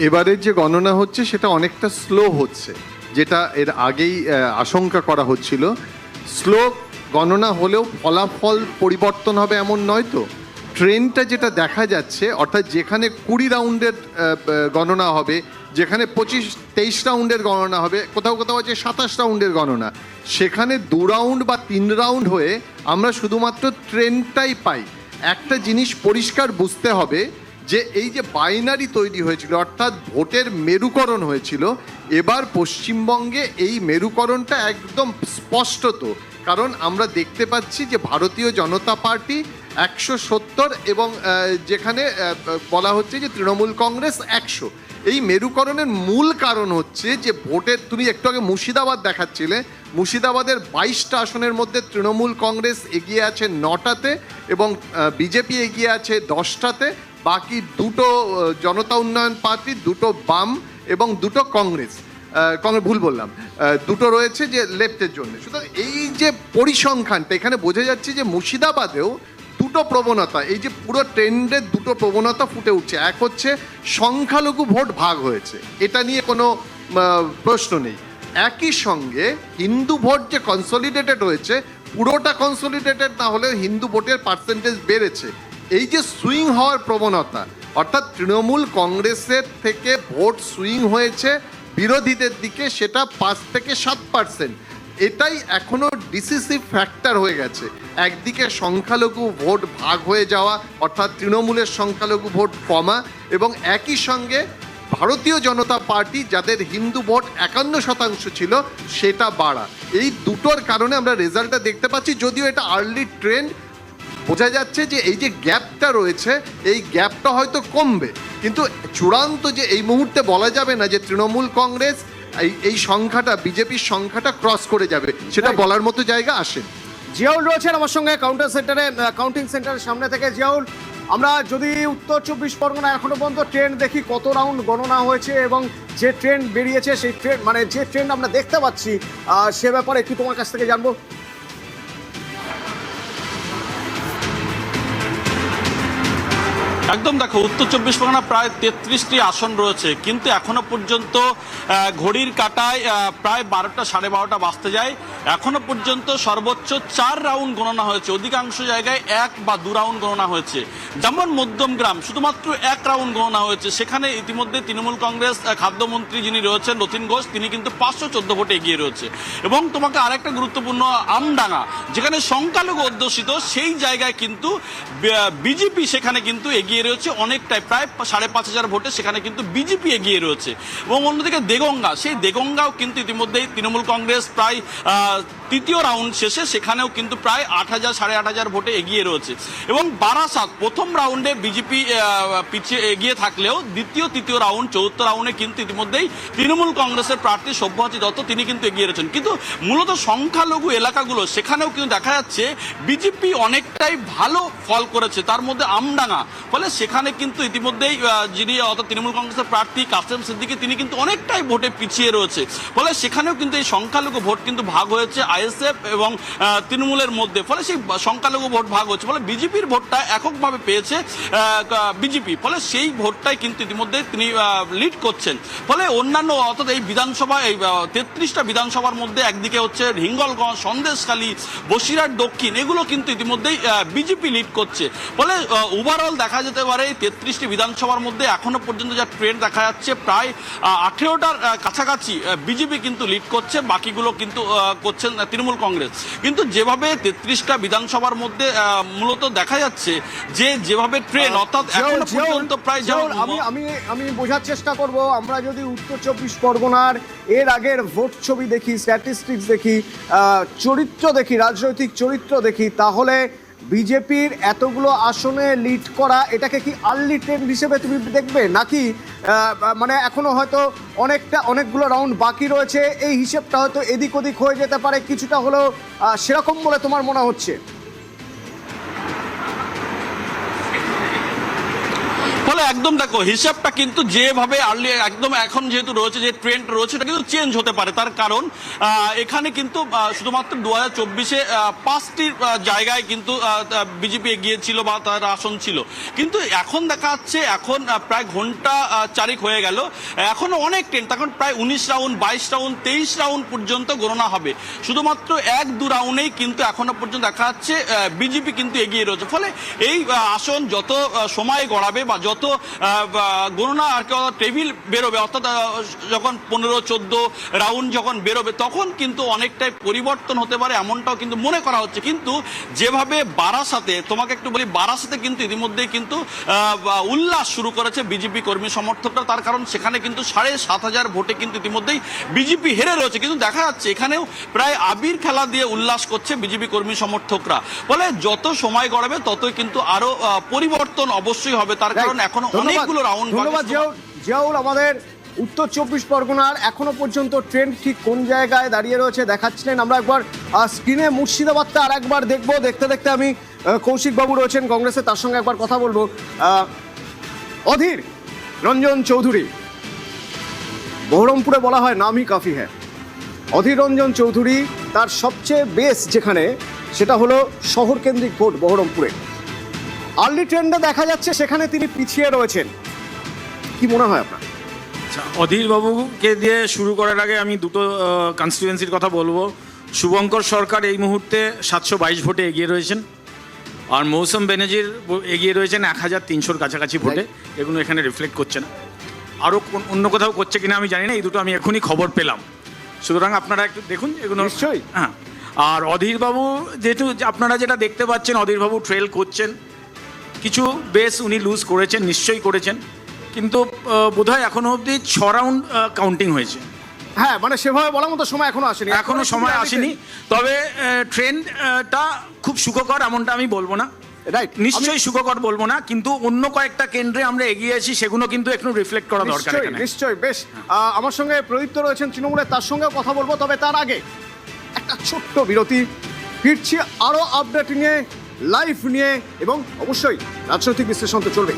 এবারের যে গণনা হচ্ছে সেটা অনেকটা স্লো হচ্ছে, যেটা এর আগেই আশঙ্কা করা হচ্ছিল। স্লো গণনা হলেও ফলাফল পরিবর্তন হবে এমন নয় তো। ট্রেনটা যেটা দেখা যাচ্ছে, অর্থাৎ যেখানে 20 রাউন্ডের গণনা হবে, যেখানে 25-23 রাউন্ডের গণনা হবে, কোথাও কোথাও আছে 27 রাউন্ডের গণনা, সেখানে 2 রাউন্ড বা 3 রাউন্ড হয়ে আমরা শুধুমাত্র ট্রেনটাই পাই। একটা জিনিস পরিষ্কার বুঝতে হবে যে এই যে বাইনারি তৈরি হয়েছিল, অর্থাৎ ভোটের মেরুকরণ হয়েছিল, এবার পশ্চিমবঙ্গে এই মেরুকরণটা একদম স্পষ্টত। কারণ আমরা দেখতে পাচ্ছি যে ভারতীয় জনতা পার্টি 170 এবং যেখানে বলা হচ্ছে যে তৃণমূল কংগ্রেস 100। এই মেরুকরণের মূল কারণ হচ্ছে যে ভোটের, তুমি একটু আগে মুর্শিদাবাদ দেখাচ্ছিলে, মুর্শিদাবাদের 22টা আসনের মধ্যে তৃণমূল কংগ্রেস এগিয়ে আছে 9টাতে এবং বিজেপি এগিয়ে আছে 10টাতে। বাকি 2টো জনতা উন্নয়ন পার্টি, 2টো বাম এবং 2টো কংগ্রেস ভুল বললাম, 2টো রয়েছে যে লেফটের জন্য। সুতরাং এই যে পরিসংখ্যানটা, এখানে বোঝা যাচ্ছে যে মুর্শিদাবাদেও 2টো প্রবণতা, এই যে পুরো ট্রেন্ডের 2টো প্রবণতা ফুটে উঠছে। এক হচ্ছে সংখ্যালঘু ভোট ভাগ হয়েছে, এটা নিয়ে কোনো প্রশ্ন নেই। একই সঙ্গে হিন্দু ভোট যে কনসলিডেটেড হয়েছে, পুরোটা কনসলিডেটেড না হলেও হিন্দু ভোটের পার্সেন্টেজ বেড়েছে। এই যে সুইং হওয়ার প্রবণতা, অর্থাৎ তৃণমূল কংগ্রেসের থেকে ভোট সুইং হয়েছে বিরোধীদের দিকে, সেটা 5 থেকে 7%। এটাই এখনো ডিসিসিভ ফ্যাক্টর হয়ে গেছে। একদিকে সংখ্যালঘু ভোট ভাগ হয়ে যাওয়া, অর্থাৎ তৃণমূলের সংখ্যালঘু ভোট কমা, এবং একই সঙ্গে ভারতীয় জনতা পার্টি যাদের হিন্দু ভোট 51% ছিল সেটা বাড়া। এই দুটোর কারণে আমরা রেজাল্টটা দেখতে পাচ্ছি। যদিও এটা আর্লি ট্রেন্ড, বোঝা যাচ্ছে যে এই যে গ্যাপটা রয়েছে, এই গ্যাপটা হয়তো কমবে, কিন্তু চূড়ান্ত যে এই মুহূর্তে বলা যাবে না যে তৃণমূল কংগ্রেস এই সংখ্যাটা, বিজেপির সংখ্যাটা ক্রস করে যাবে, সেটা বলার মতো জায়গা আসে। জিয়াউল রয়েছেন আমার সঙ্গে কাউন্টিং সেন্টারের সামনে থেকে। জিয়াউল, আমরা যদি উত্তর 24 পরগনা এখনো পর্যন্ত ট্রেন দেখি, কত রাউন্ড গণনা হয়েছে এবং যে ট্রেন বেরিয়েছে সেই ট্রেন, মানে যে ট্রেন আমরা দেখতে পাচ্ছি, সে ব্যাপারে একটু তোমার কাছ থেকে জানবো। একদম, দেখো, উত্তর 24 পরগনা প্রায় 33টি আসন রয়েছে, কিন্তু এখনো পর্যন্ত ঘড়ির কাঁটায় প্রায় 12টা, 12:30 বাজতে যায়। এখনো পর্যন্ত সর্বোচ্চ 4 রাউন্ড গণনা হয়েছে, অধিকাংশ জায়গায় 1 বা 2 রাউন্ড গণনা হয়েছে। যেমন মধ্যমগ্রাম শুধুমাত্র 1 রাউন্ড গণনা হয়েছে, সেখানে ইতিমধ্যে তৃণমূল কংগ্রেস খাদ্যমন্ত্রী যিনি রয়েছেন রথীন ঘোষ, তিনি কিন্তু 514 ভোটে এগিয়ে রয়েছে। এবং তোমাকে আরেকটা গুরুত্বপূর্ণ, আমডাঙ্গা যেখানে সংখ্যালঘু অধ্যুষিত, সেই জায়গায় কিন্তু বিজেপি সেখানে কিন্তু এগিয়ে রয়েছে অনেকটাই, প্রায় 5,500 ভোটে সেখানে কিন্তু বিজেপি এগিয়ে রয়েছে। এবং অন্যদিকে দেগঙ্গা, সেই দেগঙ্গাও কিন্তু ইতিমধ্যেই তৃণমূল কংগ্রেস প্রায় তৃতীয় রাউন্ড শেষে সেখানেও কিন্তু প্রায় 8,000, 8,500 ভোটে এগিয়ে রয়েছে। এবং বারাসাত প্রথম রাউন্ডে বিজেপি পিছিয়ে এগিয়ে থাকলেও দ্বিতীয়, তৃতীয় রাউন্ড, চতুর্থ রাউন্ডে কিন্তু ইতিমধ্যেই তৃণমূল কংগ্রেসের প্রার্থী সব্যসাচী দত্ত তিনি কিন্তু এগিয়ে রয়েছেন। কিন্তু মূলত সংখ্যালঘু এলাকাগুলো সেখানেও কিন্তু দেখা যাচ্ছে বিজেপি অনেকটাই ভালো ফল করেছে, তার মধ্যে আমডাঙ্গা। ফলে সেখানে কিন্তু ইতিমধ্যেই যিনি অর্থাৎ তৃণমূল কংগ্রেসের প্রার্থী কাসেম সিদ্দিকী, তিনি কিন্তু অনেকটাই ভোটে পিছিয়ে রয়েছে। ফলে সেখানেও কিন্তু এই সংখ্যালঘু ভোট কিন্তু ভাগ হয়েছে আইএসএফ এবং তৃণমূলের মধ্যে। ফলে সেই সংখ্যালঘু ভোট ভাগ হচ্ছে, ফলে বিজেপির ভোটটা এককভাবে পেয়েছে বিজেপি। ফলে সেই ভোটটাই কিন্তু ইতিমধ্যে তিনি লিড করছেন। ফলে অন্যান্য, অর্থাৎ এই বিধানসভা, এই 33টা বিধানসভার মধ্যে একদিকে হচ্ছে হিঙ্গলগঞ্জ, সন্দেশখালী, বসিরহাট দক্ষিণ, এগুলো কিন্তু ইতিমধ্যেই বিজেপি লিড করছে। ফলে ওভারঅল দেখা যেতে পারে 33টি বিধানসভার মধ্যে এখনো পর্যন্ত যা ট্রেন্ড দেখা যাচ্ছে, প্রায় 18টার কাছাকাছি বিজেপি কিন্তু লিড করছে, বাকিগুলো কিন্তু করছেন তৃণমূল কংগ্রেস। কিন্তু যেভাবে 33টা বিধানসভার মধ্যে মূলত দেখা যাচ্ছে যে যেভাবে ট্রেন, অর্থাৎ এখনো পর্যন্ত প্রায়, আমি বোঝার চেষ্টা করব, আমরা যদি উত্তর 24 পরগনার এর আগের ভোট ছবি দেখি, স্ট্যাটিস্টিক্স দেখি, চরিত্র দেখি, রাজনৈতিক চরিত্র দেখি, তাহলে বিজেপির এতগুলো আসনে লিড করা, এটাকে কি আর্লি ট্রেন্ড হিসেবে তুমি দেখবে, নাকি মানে এখনো হয়তো অনেকগুলো রাউন্ড বাকি রয়েছে, এই হিসেবটা হয়তো এদিক ওদিক হয়ে যেতে পারে কিছুটা হলেও, সেরকম বলে তোমার মনে হচ্ছে? ফলে একদম দেখো হিসাবটা কিন্তু যেভাবে আর্লি একদম এখন যেহেতু রয়েছে যে ট্রেন্ড রয়েছে এটা কিন্তু চেঞ্জ হতে পারে। তার কারণ এখানে কিন্তু শুধুমাত্র 2024-এ 5টি জায়গায় কিন্তু বিজেপি এগিয়ে ছিল বা তার আসন ছিল, কিন্তু এখন দেখা যাচ্ছে এখন প্রায় ঘন্টা 4 হয়ে গেল, এখনো অনেক ট্রেন্ড, তখন প্রায় 19 রাউন্ড 22 রাউন্ড 23 রাউন্ড পর্যন্ত গণনা হবে। শুধুমাত্র 1-2 রাউন্ডেই কিন্তু এখনো পর্যন্ত দেখা যাচ্ছে বিজেপি কিন্তু এগিয়ে রয়েছে। ফলে এই আসন যত সময় গড়াবে বা যত গণনা আর কি টেবিল বেরোবে, অর্থাৎ যখন 15-14 রাউন্ড যখন বেরোবে তখন কিন্তু অনেকটাই পরিবর্তন হতে পারে এমনটাও কিন্তু মনে করা হচ্ছে। কিন্তু যেভাবে বারাসাতে, তোমাকে একটু বলি, বারাসাতে কিন্তু ইতিমধ্যেই কিন্তু উল্লাস শুরু করেছে বিজেপি কর্মী সমর্থকরা। তার কারণ সেখানে কিন্তু 7,500 ভোটে কিন্তু ইতিমধ্যেই বিজেপি হেরে রয়েছে, কিন্তু দেখা যাচ্ছে এখানেও প্রায় আবির খেলা দিয়ে উল্লাস করছে বিজেপি কর্মী সমর্থকরা। ফলে যত সময় গড়াবে ততই কিন্তু আরো পরিবর্তন অবশ্যই হবে। তার কারণ এখনো অনেকগুলো রাউন্ড। ধন্যবাদ জিয়াউল। আমাদের উত্তর 24 পরগনার এখনো পর্যন্ত ট্রেন্ড ঠিক কোন জায়গায় দাঁড়িয়ে রয়েছে দেখাচ্ছিলেন। আমরা একবার স্ক্রিনে মুর্শিদাবাদটা আর একবার দেখবো। দেখতে দেখতে আমি কৌশিক বাবু রয়েছেন কংগ্রেসে, তার সঙ্গে একবার কথা বলবো। অধীর রঞ্জন চৌধুরী, বহরমপুরে বলা হয় নামই কাফি হ্যাঁ। অধীর রঞ্জন চৌধুরী তার সবচেয়ে বেস যেখানে সেটা হলো শহর কেন্দ্রিক ভোট বহরমপুরে। আর্লি ট্রেন্ডে দেখা যাচ্ছে সেখানে তিনি পিছিয়ে রয়েছেন, কি মনে হয় আপনার? অধীর বাবুকে দিয়ে শুরু করার আগে আমি দুটো কনস্টিটুয়েন্সির কথা বলবো। শুভঙ্কর সরকার এই মুহূর্তে 722 ভোটে এগিয়ে রয়েছেন, আর মৌসুম বেনার্জির এগিয়ে রয়েছেন 1300-র কাছাকাছি ভোটে। এগুলো এখানে রিফ্লেক্ট করছে না, আরও অন্য কোথাও করছে কিনা আমি জানি না, এই দুটো আমি এখনই খবর পেলাম। সুতরাং আপনারা একটু দেখুন এগুলো। নিশ্চয়ই। হ্যাঁ, আর অধীরবাবু যেহেতু আপনারা যেটা দেখতে পাচ্ছেন, অধীরবাবু ট্রেল করছেন, কিছু বেস উনি লুজ করেছেন, নিশ্চয়ই করেছেন, কিন্তু বোধহয় এখনো অবধি 6 রাউন্ড কাউন্টিং হয়েছে। হ্যাঁ, মানে সেভাবে বলার মতো সময় এখনো আসেনি, এখনো সময় আসেনি। তবে ট্রেন্ডটা খুব সুখকর এমনটা আমি বলবো না, রাইট, নিশ্চয়ই সুখকর বলবো না, কিন্তু অন্য কয়েকটা কেন্দ্রে আমরা এগিয়ে আছি, সেগুলো কিন্তু একটু রিফ্লেক্ট করা দরকার এখানে। নিশ্চয়ই। বেশ, আমার সঙ্গে প্রদীপ্ত রয়েছেন তৃণমূলের, তার সঙ্গেও কথা বলবো। তবে তার আগে একটা ছোট্ট বিরতি, ফিরছি আরো আপডেট নিয়ে, লাইভ নিয়ে, এবং অবশ্যই রাজনৈতিক বিশ্লেষণ তো চলবে।